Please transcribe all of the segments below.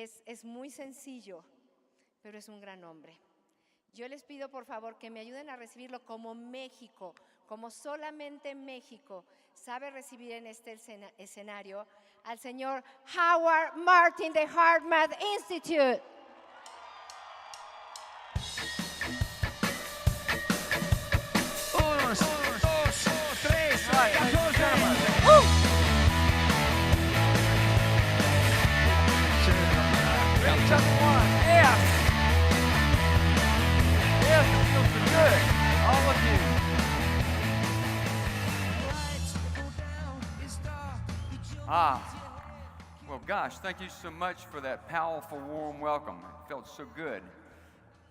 Es muy sencillo, pero es un gran hombre. Yo les pido por favor que me ayuden a recibirlo como México, como solamente México sabe recibir en este escenario al señor Howard Martin de HeartMath Institute. Uno, dos, tres, Yes, it feels good. All of you. Well, gosh, thank you so much for that powerful, warm welcome. It felt so good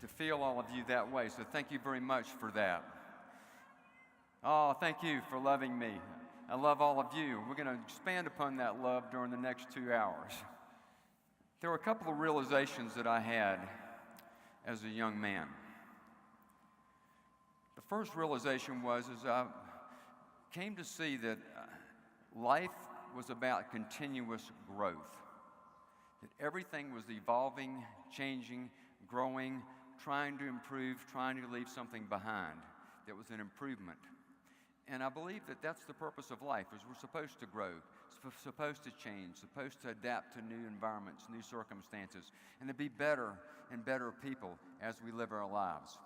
to feel all of you that way, so thank you very much for that. Oh, thank you for loving me. I love all of you. We're going to expand upon that love during the next 2 hours. There were a couple of realizations that I had as a young man. The first realization was as I came to see that life was about continuous growth, that everything was evolving, changing, growing, trying to improve, trying to leave something behind that was an improvement. And I believe that that's the purpose of life, is we're supposed to grow, supposed to change, supposed to adapt to new environments, new circumstances, and to be better and better people as we live our lives.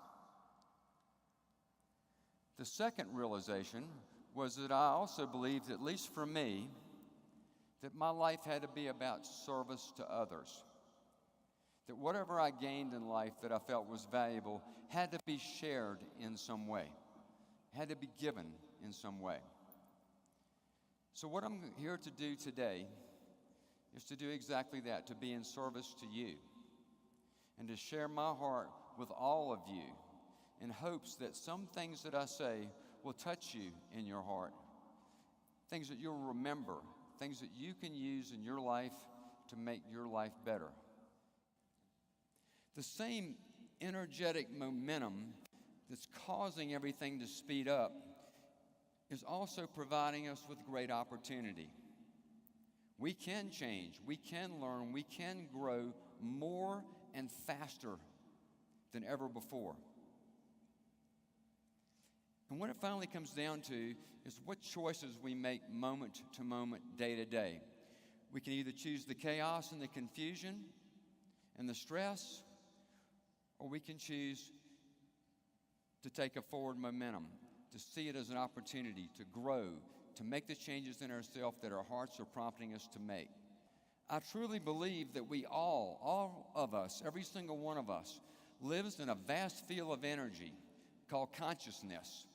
The second realization was that I also believed, at least for me, that my life had to be about service to others. That whatever I gained in life that I felt was valuable had to be shared in some way, had to be given in some way. So what I'm here to do today is to do exactly that, to be in service to you and to share my heart with all of you in hopes that some things that I say will touch you in your heart, things that you'll remember, things that you can use in your life to make your life better. The same energetic momentum that's causing everything to speed up is also providing us with great opportunity. We can change, we can learn, we can grow more and faster than ever before. And what it finally comes down to is what choices we make moment to moment, day to day. We can either choose the chaos and the confusion and the stress, or we can choose to take a forward momentum, to see it as an opportunity to grow, to make the changes in ourselves that our hearts are prompting us to make. I truly believe that we all of us, every single one of us, lives in a vast field of energy called consciousness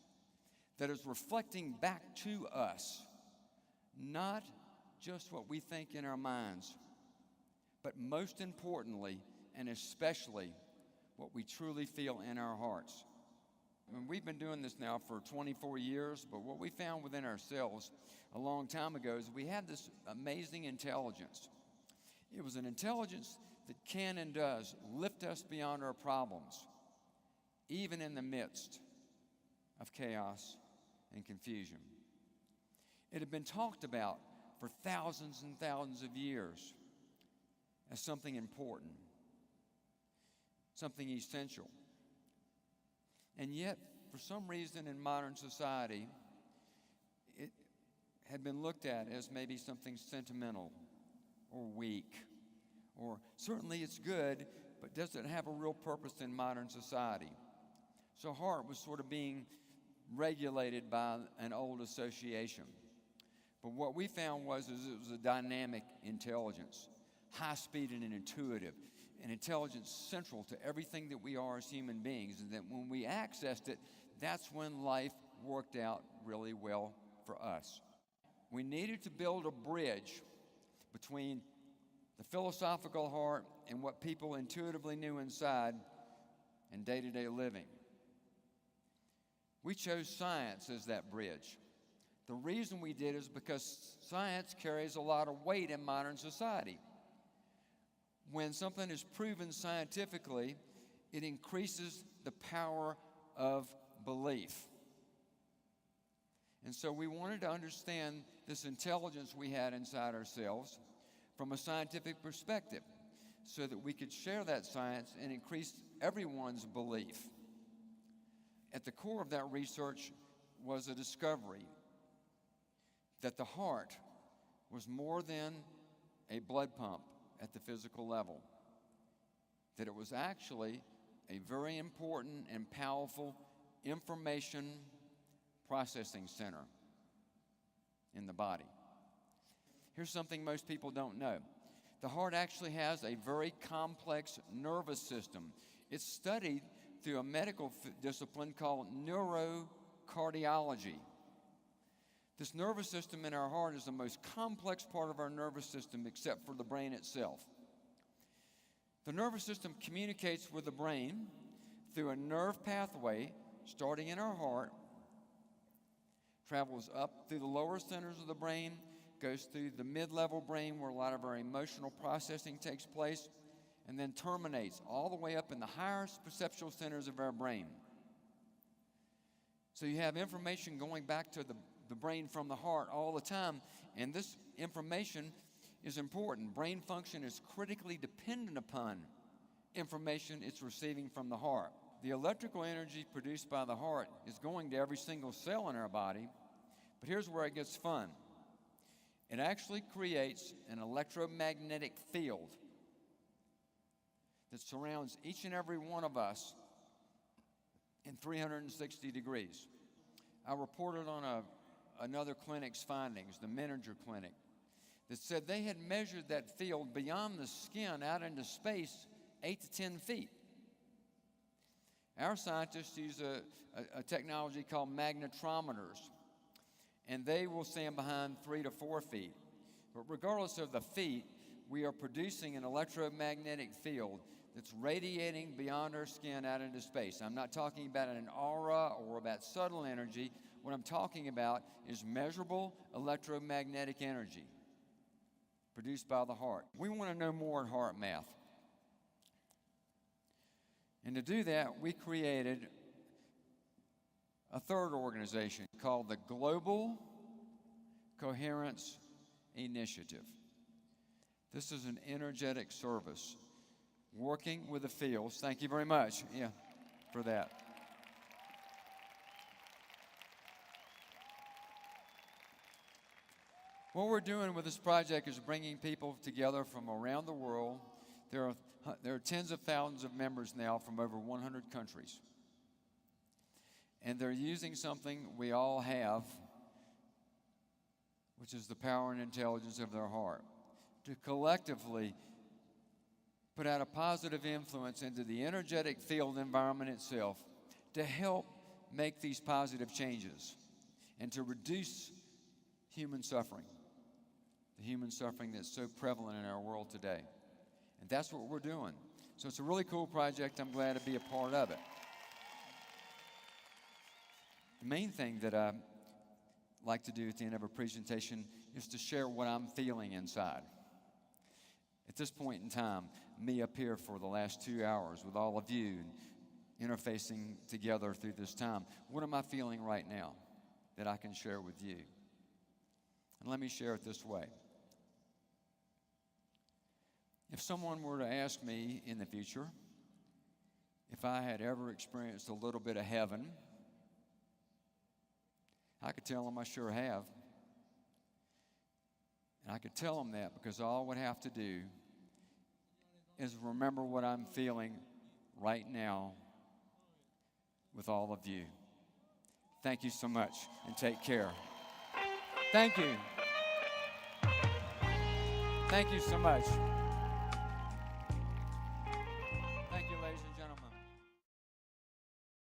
that is reflecting back to us, not just what we think in our minds, but most importantly and especially what we truly feel in our hearts. And we've been doing this now for 24 years, but what we found within ourselves a long time ago is we had this amazing intelligence. It was an intelligence that can and does lift us beyond our problems, even in the midst of chaos and confusion. It had been talked about for thousands and thousands of years as something important, something essential. And yet, for some reason in modern society, it had been looked at as maybe something sentimental or weak, or certainly it's good, but doesn't have a real purpose in modern society. So heart was sort of being regulated by an old association. But what we found was it was a dynamic intelligence, high speed and intuitive, an intelligence central to everything that we are as human beings, and that when we accessed it, that's when life worked out really well for us. We needed to build a bridge between the philosophical heart and what people intuitively knew inside and day-to-day living. We chose science as that bridge. The reason we did is because science carries a lot of weight in modern society. When something is proven scientifically, it increases the power of belief. And so we wanted to understand this intelligence we had inside ourselves from a scientific perspective. so that we could share that science and increase everyone's belief. At the core of that research was a discovery that the heart was more than a blood pump at the physical level, that it was actually a very important and powerful information processing center in the body. Here's something most people don't know. The heart actually has a very complex nervous system. It's studied through a medical discipline called neurocardiology. This nervous system in our heart is the most complex part of our nervous system except for the brain itself. The nervous system communicates with the brain through a nerve pathway starting in our heart, travels up through the lower centers of the brain, goes through the mid-level brain where a lot of our emotional processing takes place, and then terminates all the way up in the higher perceptual centers of our brain. So you have information going back to the brain from the heart all the time, and this information is important. Brain function is critically dependent upon information it's receiving from the heart. The electrical energy produced by the heart is going to every single cell in our body, but here's where it gets fun. It actually creates an electromagnetic field that surrounds each and every one of us in 360 degrees. I reported on another clinic's findings, the Menninger Clinic, that said they had measured that field beyond the skin out into space 8 to 10 feet. Our scientists use a technology called magnetometers, and they will stand behind 3 to 4 feet. But regardless of the feet, we are producing an electromagnetic field that's radiating beyond our skin out into space. I'm not talking about an aura or about subtle energy. What I'm talking about is measurable electromagnetic energy produced by the heart. We want to know more at HeartMath. And to do that, we created a third organization called the Global Coherence Initiative. This is an energetic service working with the fields. Thank you very much for that. What we're doing with this project is bringing people together from around the world. There are tens of thousands of members now from over 100 countries. And they're using something we all have, which is the power and intelligence of their heart, to collectively put out a positive influence into the energetic field environment itself to help make these positive changes and to reduce human suffering, the human suffering that's so prevalent in our world today. And that's what we're doing. So it's a really cool project. I'm glad to be a part of it. The main thing that I like to do at the end of a presentation is to share what I'm feeling inside. At this point in time, me up here for the last 2 hours with all of you interfacing together through this time, what am I feeling right now that I can share with you? And let me share it this way. If someone were to ask me in the future if I had ever experienced a little bit of heaven, I could tell them I sure have. And I could tell them that because all I would have to do is remember what I'm feeling right now with all of you. Thank you so much and take care. Thank you. Thank you so much.